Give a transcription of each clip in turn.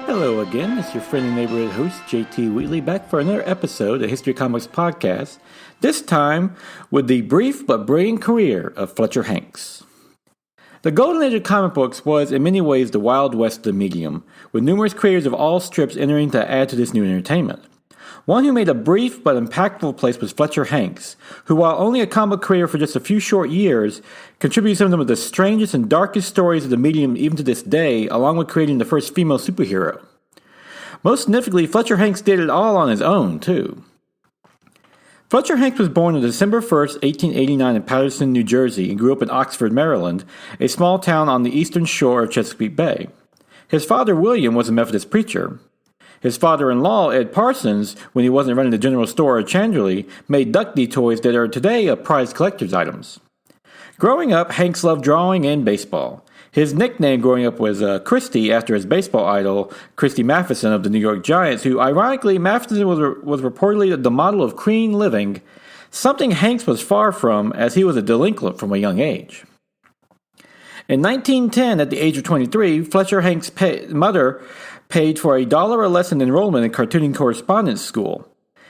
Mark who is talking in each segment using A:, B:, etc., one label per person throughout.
A: Hello again, it's your friendly neighborhood host, JT Wheatley, back for another episode of History Comics Podcast, this time with the brief but brilliant career of Fletcher Hanks. The Golden Age of comic books was in many ways the Wild West of the medium, with numerous creators of all strips entering to add to this new entertainment. One who made a brief but impactful place was Fletcher Hanks, who, while only a comic creator for just a few short years, contributed some of the strangest and darkest stories of the medium even to this day, along with creating the first female superhero. Most significantly, Fletcher Hanks did it all on his own, too. Fletcher Hanks was born on December 1st, 1889 in Paterson, New Jersey, and grew up in Oxford, Maryland, a small town on the eastern shore of Chesapeake Bay. His father, William, was a Methodist preacher. His father-in-law, Ed Parsons, when he wasn't running the general store at Chanderley, made Duckney toys that are today prized collector's items. Growing up, Hanks loved drawing and baseball. His nickname growing up was Christy, after his baseball idol, Christy Matheson of the New York Giants, who, ironically, Matheson was reportedly the model of clean living, something Hanks was far from, as he was a delinquent from a young age. In 1910, at the age of 23, Fletcher Hanks' mother paid for $1 a lesson enrollment in cartooning correspondence school.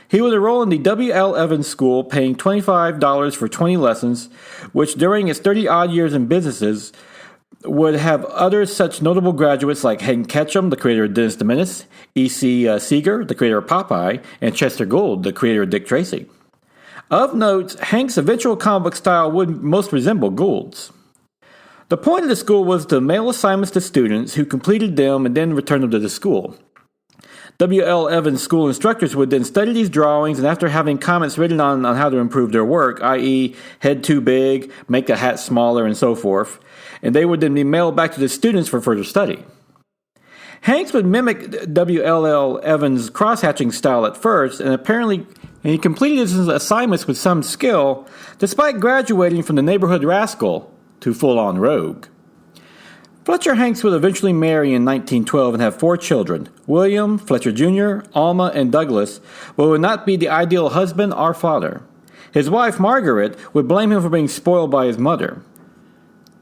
A: He would enroll in the W.L. Evans School, paying $25 for 20 lessons, which during its 30-odd years in businesses would have other such notable graduates like Hank Ketchum, the creator of Dennis the Menace, E.C. Seeger, the creator of Popeye, and Chester Gould, the creator of Dick Tracy. Of note, Hanks' eventual comic book style would most resemble Gould's. The point of the school was to mail assignments to students who completed them and then returned them to the school. W.L. Evans school instructors would then study these drawings, and after having comments written on how to improve their work, i.e. head too big, make the hat smaller, and so forth, and they would then be mailed back to the students for further study. Hanks would mimic W.L. Evans' cross-hatching style at first, and he completed his assignments with some skill, despite graduating from the neighborhood rascal to full-on rogue. Fletcher Hanks would eventually marry in 1912 and have 4 children, William, Fletcher Jr., Alma, and Douglas, but would not be the ideal husband or father. His wife, Margaret, would blame him for being spoiled by his mother.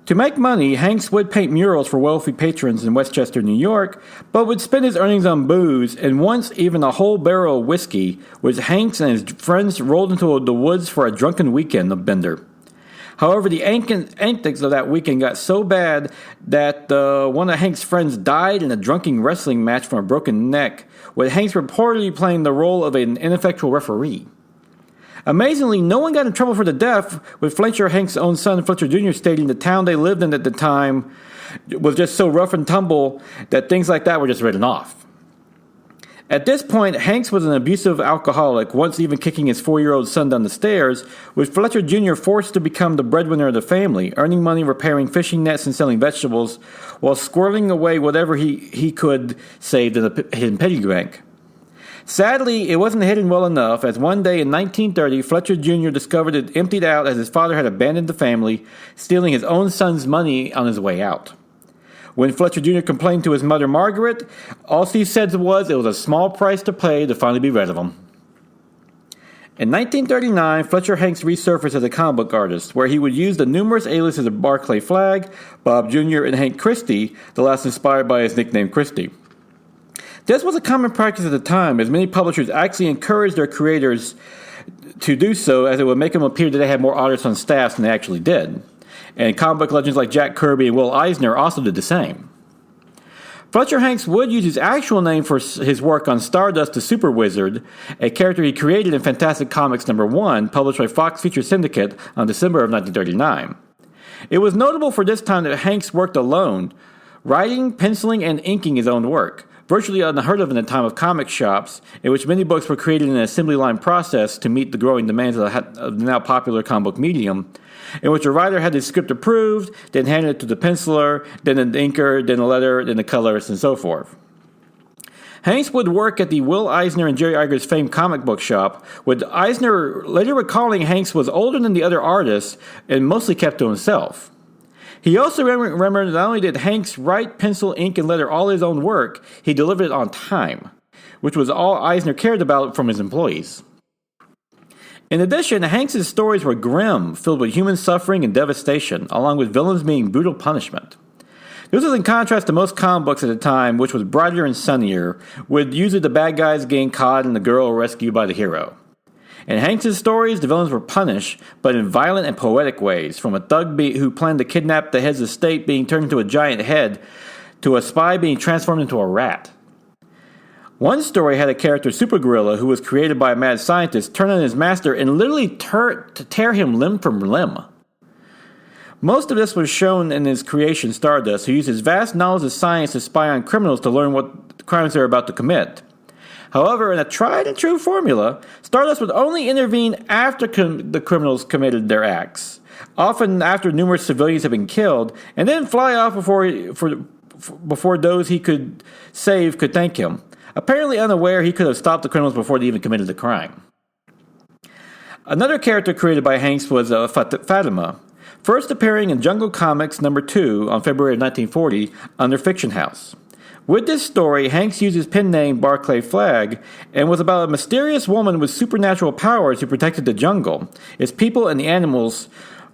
A: To make money, Hanks would paint murals for wealthy patrons in Westchester, New York, but would spend his earnings on booze, and once even a whole barrel of whiskey, which Hanks and his friends rolled into the woods for a drunken weekend of bender. However, the antics of that weekend got so bad that one of Hanks' friends died in a drunken wrestling match from a broken neck, with Hanks reportedly playing the role of an ineffectual referee. Amazingly, no one got in trouble for the death, with Fletcher Hanks' own son, Fletcher Jr., stating the town they lived in at the time was just so rough and tumble that things like that were just written off. At this point, Hanks was an abusive alcoholic, once even kicking his 4-year-old son down the stairs, with Fletcher Jr. forced to become the breadwinner of the family, earning money repairing fishing nets and selling vegetables, while squirreling away whatever he could saved in a hidden piggy bank. Sadly, it wasn't hidden well enough, as one day in 1930, Fletcher Jr. discovered it emptied out as his father had abandoned the family, stealing his own son's money on his way out. When Fletcher Jr. complained to his mother, Margaret, all she said was it was a small price to pay to finally be rid of him. In 1939, Fletcher Hanks resurfaced as a comic book artist, where he would use the numerous aliases of Barclay Flagg, Bob Jr., and Hank Christie, the last inspired by his nickname Christie. This was a common practice at the time, as many publishers actually encouraged their creators to do so, as it would make them appear that they had more artists on staff than they actually did. And comic book legends like Jack Kirby and Will Eisner also did the same. Fletcher Hanks would use his actual name for his work on Stardust the Super Wizard, a character he created in Fantastic Comics #1, published by Fox Feature Syndicate on December of 1939. It was notable for this time that Hanks worked alone, writing, penciling, and inking his own work, virtually unheard of in the time of comic shops, in which many books were created in an assembly line process to meet the growing demands of the now popular comic book medium, in which a writer had his script approved, then handed it to the penciler, then an inker, then a letter, then a colorist, and so forth. Hanks would work at the Will Eisner and Jerry Iger's famed comic book shop, with Eisner later recalling Hanks was older than the other artists and mostly kept to himself. He also remembered not only did Hanks write, pencil, ink, and letter all his own work, he delivered it on time, which was all Eisner cared about from his employees. In addition, Hanks' stories were grim, filled with human suffering and devastation, along with villains meaning brutal punishment. This was in contrast to most comic books at the time, which was brighter and sunnier, with usually the bad guys getting caught and the girl rescued by the hero. In Hanks' stories, the villains were punished, but in violent and poetic ways, from a thug who planned to kidnap the head's estate being turned into a giant head, to a spy being transformed into a rat. One story had a character, Super Gorilla, who was created by a mad scientist, turn on his master and literally tear him limb from limb. Most of this was shown in his creation, Stardust, who used his vast knowledge of science to spy on criminals to learn what crimes they were about to commit. However, in a tried-and-true formula, Stardust would only intervene after the criminals committed their acts, often after numerous civilians had been killed, and then fly off before those he could save could thank him. Apparently unaware he could have stopped the criminals before they even committed the crime. Another character created by Hanks was Fatima, first appearing in Jungle Comics #2 on February of 1940 under Fiction House. With this story, Hanks used his pen name Barclay Flagg and was about a mysterious woman with supernatural powers who protected the jungle, its people and the animals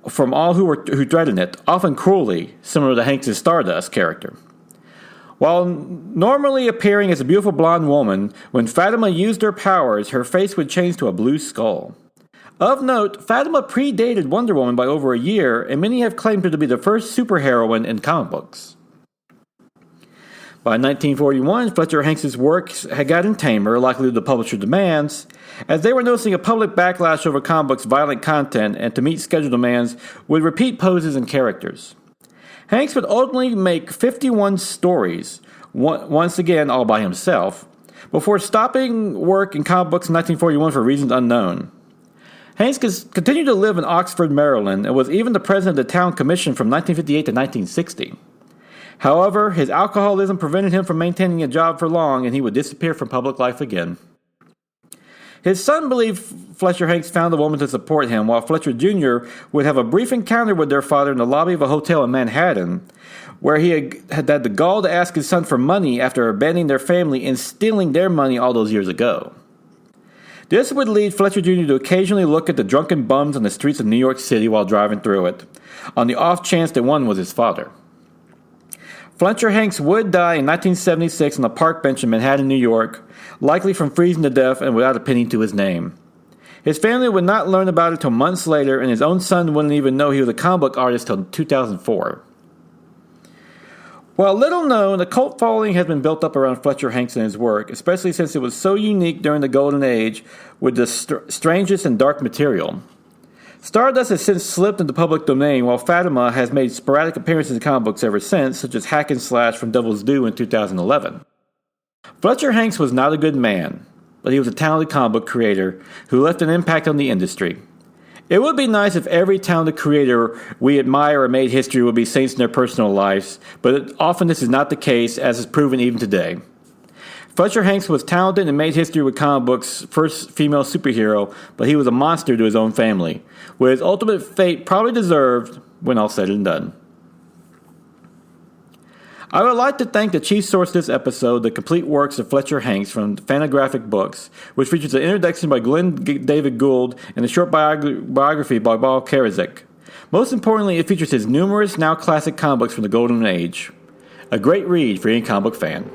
A: from all who threatened it, often cruelly, similar to Hanks' Stardust character. While normally appearing as a beautiful blonde woman, when Fatima used her powers, her face would change to a blue skull. Of note, Fatima predated Wonder Woman by over a year, and many have claimed her to be the first superheroine in comic books. By 1941, Fletcher Hanks' works had gotten tamer, likely due to publisher demands, as they were noticing a public backlash over comic books' violent content and to meet schedule demands would repeat poses and characters. Hanks would ultimately make 51 stories, once again all by himself, before stopping work in comic books in 1941 for reasons unknown. Hanks continued to live in Oxford, Maryland, and was even the president of the town commission from 1958 to 1960. However, his alcoholism prevented him from maintaining a job for long, and he would disappear from public life again. His son believed Fletcher Hanks found a woman to support him, while Fletcher Jr. would have a brief encounter with their father in the lobby of a hotel in Manhattan, where he had the gall to ask his son for money after abandoning their family and stealing their money all those years ago. This would lead Fletcher Jr. to occasionally look at the drunken bums on the streets of New York City while driving through it, on the off chance that one was his father. Fletcher Hanks would die in 1976 on a park bench in Manhattan, New York, likely from freezing to death and without a penny to his name. His family would not learn about it until months later, and his own son wouldn't even know he was a comic book artist until 2004. While little known, a cult following has been built up around Fletcher Hanks and his work, especially since it was so unique during the Golden Age with the strangest and dark material. Stardust has since slipped into public domain, while Fatima has made sporadic appearances in comic books ever since, such as Hack and Slash from Devil's Due in 2011. Fletcher Hanks was not a good man, but he was a talented comic book creator who left an impact on the industry. It would be nice if every talented creator we admire or made history would be saints in their personal lives, but often this is not the case, as is proven even today. Fletcher Hanks was talented and made history with comic books' first female superhero, but he was a monster to his own family, with his ultimate fate probably deserved when all said and done. I would like to thank the chief source of this episode, The Complete Works of Fletcher Hanks from Fantagraphic Books, which features an introduction by Glenn David Gould and a short biography by Paul Karazic. Most importantly, it features his numerous now classic comic books from the Golden Age. A great read for any comic book fan.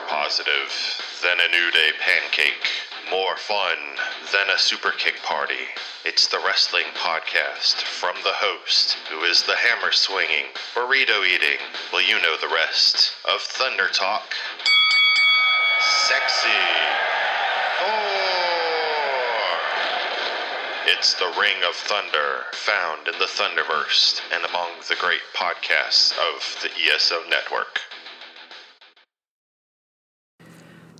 B: Positive than a New Day pancake. More fun than a super kick party. It's the wrestling podcast from the host, who is the hammer swinging, burrito eating, well, you know the rest, of Thunder Talk. Sexy Thor. It's the Ring of Thunder, found in the Thunderverse and among the great podcasts of the ESO Network.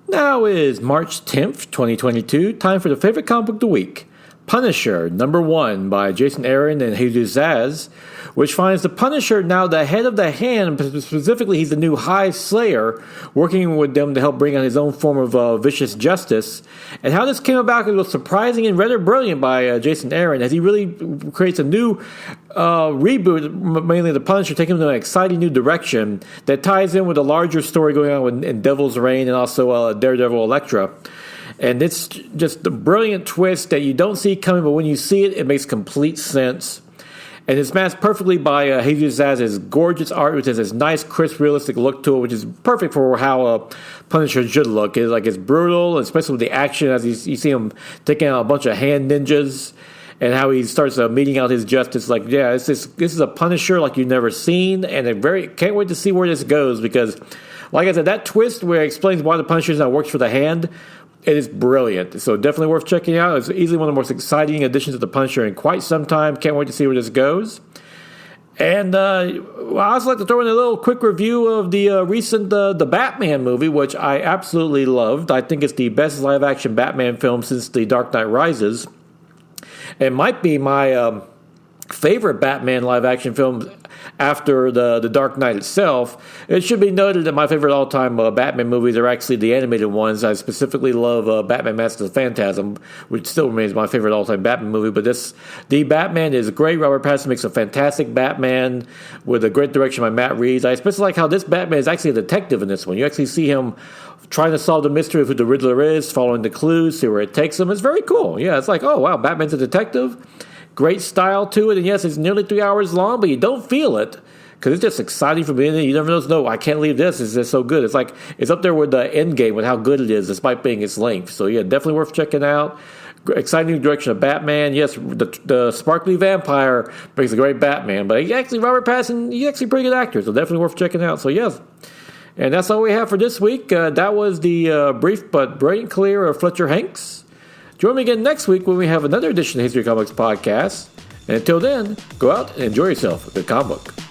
A: Now is March 10th, 2022, time for the favorite comic book of the week. Punisher, #1 by Jason Aaron and Jesus Zaz, which finds the Punisher now the head of the Hand, specifically he's the new High Slayer, working with them to help bring on his own form of vicious justice. And how this came about was surprising and rather brilliant by Jason Aaron, as he really creates a new reboot, mainly the Punisher, taking him in an exciting new direction that ties in with a larger story going on in Devil's Reign and also Daredevil Elektra. And it's just a brilliant twist that you don't see coming, but when you see it, it makes complete sense. And it's masked perfectly by Jesus Zaz's gorgeous art, which has this nice, crisp, realistic look to it, which is perfect for how Punisher should look. It's brutal, especially with the action, as you see him taking out a bunch of hand ninjas, and how he starts meting out his justice. This is a Punisher like you've never seen, and I can't wait to see where this goes, because, like I said, that twist where it explains why the Punisher now works for the Hand, it is brilliant. So definitely worth checking out. It's easily one of the most exciting additions to the Punisher in quite some time. Can't wait to see where this goes. And I also like to throw in a little quick review of the recent the Batman movie, which I absolutely loved. I think it's the best live-action Batman film since The Dark Knight Rises. It might be my favorite Batman live-action film after the Dark Knight itself. It should be noted that my favorite all-time Batman movies are actually the animated ones. I specifically love Batman Mask of the Phantasm, which still remains my favorite all-time Batman movie. But the Batman is great. Robert Pattinson makes a fantastic Batman with a great direction by Matt Reeves. I especially like how this Batman is actually a detective in this one. You actually see him trying to solve the mystery of who the Riddler is, following the clues, see where it takes him. It's very cool. Yeah, it's like, oh, wow, Batman's a detective. Great style to it, and yes, it's nearly 3 hours long, but you don't feel it because it's just exciting from beginning. You never know, no, I can't leave this. It's just so good. It's up there with the Endgame with how good it is, despite being its length. So yeah, definitely worth checking out. Exciting new direction of Batman. Yes, the sparkly vampire makes a great Batman, but Robert Pattinson, he's actually a pretty good actor, so definitely worth checking out. So yes. And that's all we have for this week. That was the brief but brilliant career of Fletcher Hanks. Join me again next week when we have another edition of History Comics Podcast. And until then, go out and enjoy yourself with the comic book.